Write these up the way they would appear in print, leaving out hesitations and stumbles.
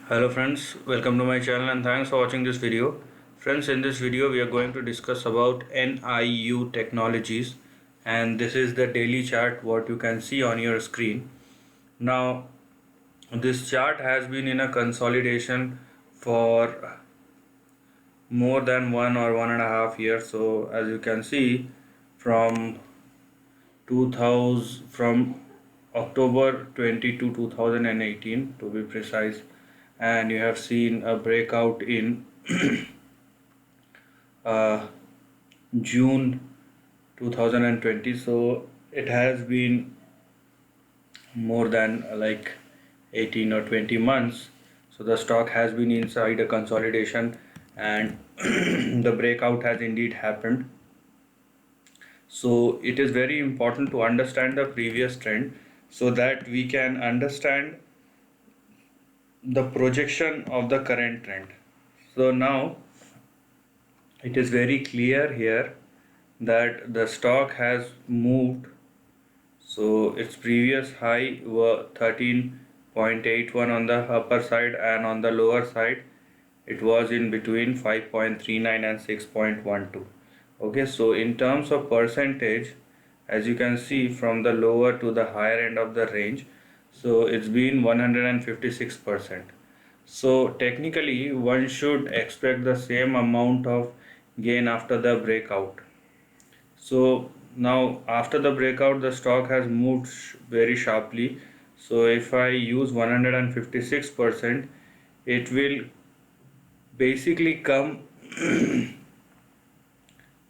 Hello friends, welcome to my channel and thanks for watching this video. Friends, in this video we are going to discuss about NIU technologies, and this is the daily chart what you can see on your screen. Now this chart has been in a consolidation for more than 1 or 1.5 years. So as you can see, from 2000 from October 22 2018 to be precise, and you have seen a breakout in uh, June 2020. So it has been more than 18 or 20 months. So the stock has been inside a consolidation, and the breakout has indeed happened. So it is very important to understand the previous trend so that we can understand the projection of the current trend. So now it is very clear here that the stock has moved. So its previous high were 13.81 on the upper side, and on the lower side it was in between 5.39 and 6.12. Okay, so in terms of percentage, as you can see from the lower to the higher end of the range, so it's been 156%. So technically one should expect the same amount of gain after the breakout. So now after the breakout the stock has moved very sharply. So if I use 156%, it will basically come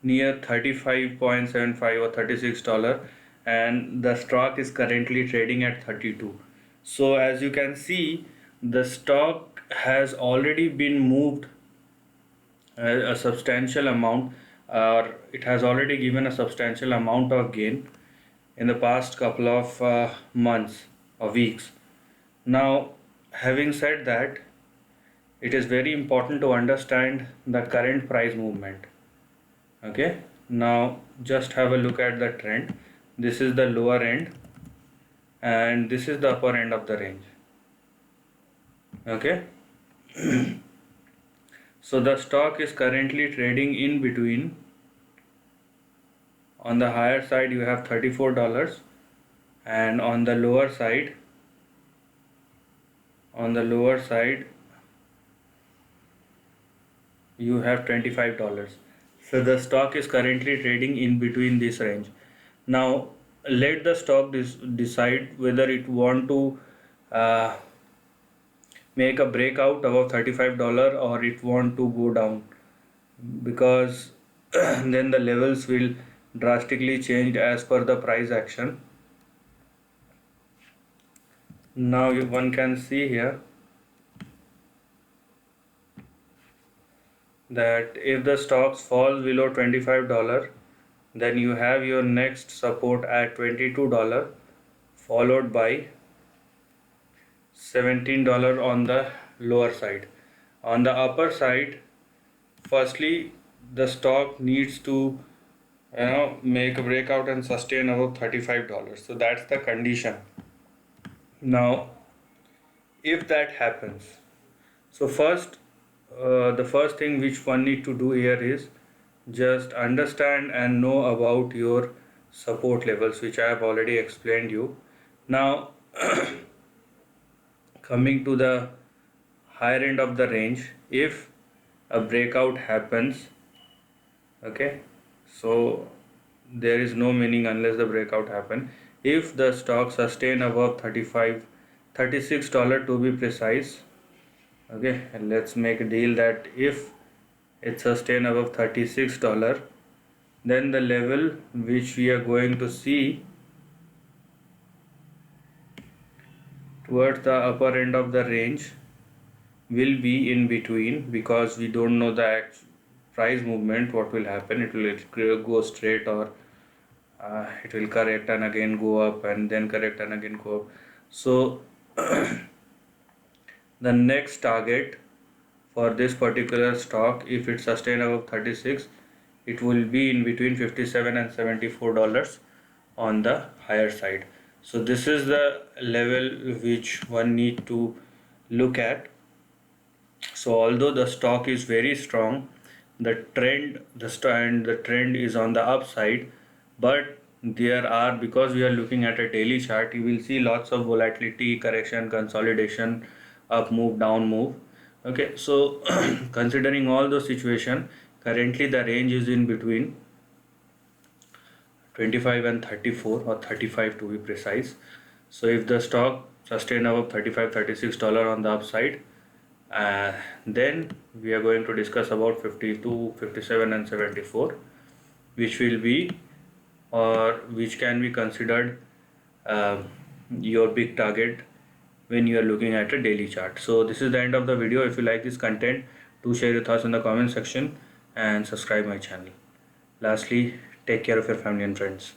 near 35.75 or $36, and the stock is currently trading at 32. So as you can see, the stock has already been moved a substantial amount, or it has already given a substantial amount of gain in the past couple of months or weeks. Now, having said that, it is very important to understand the current price movement. Okay, now just have a look at the trend. This is the lower end and this is the upper end of the range. Okay, so the stock is currently trading in between. On the higher side you have $34, and on the lower side you have $25. So the stock is currently trading in between this range. Now let the stock decide whether it want to uh, make a breakout above $35 or it want to go down, because then the levels will drastically change as per the price action. Now one can see here that if the stocks fall below $25, then you have your next support at $22, followed by $17 on the lower side. On the upper side, firstly the stock needs to make a breakout and sustain above $35. So that's the condition. Now if that happens, so the first thing which one need to do here is just understand and know about your support levels, which I have already explained you. Now coming to the higher end of the range, if a breakout happens, okay, so there is no meaning unless the breakout happen. If the stock sustain above $36 to be precise, okay, and let's make a deal that if it sustain above $36, then the level which we are going to see towards the upper end of the range will be in between, because we don't know the price movement what will happen. It will go straight, or it will correct and again go up, and then correct and again go up. So the next target for this particular stock, if it sustain above 36, it will be in between $57 and $74 on the higher side. So this is the level which one need to look at. So although the stock is very strong, the trend is on the upside, but there are, because we are looking at a daily chart, you will see lots of volatility, correction, consolidation, up move, down move. Okay, so considering all those situation, currently the range is in between 25 and 34, or 35 to be precise. So if the stock sustain above 35 $36 on the upside, then we are going to discuss about 52, 57 and 74, which will be, or which can be considered uh, your big target when you are looking at a daily chart. So this is the end of the video. If you like this content, do share your thoughts in the comment section and subscribe my channel. Lastly, take care of your family and friends.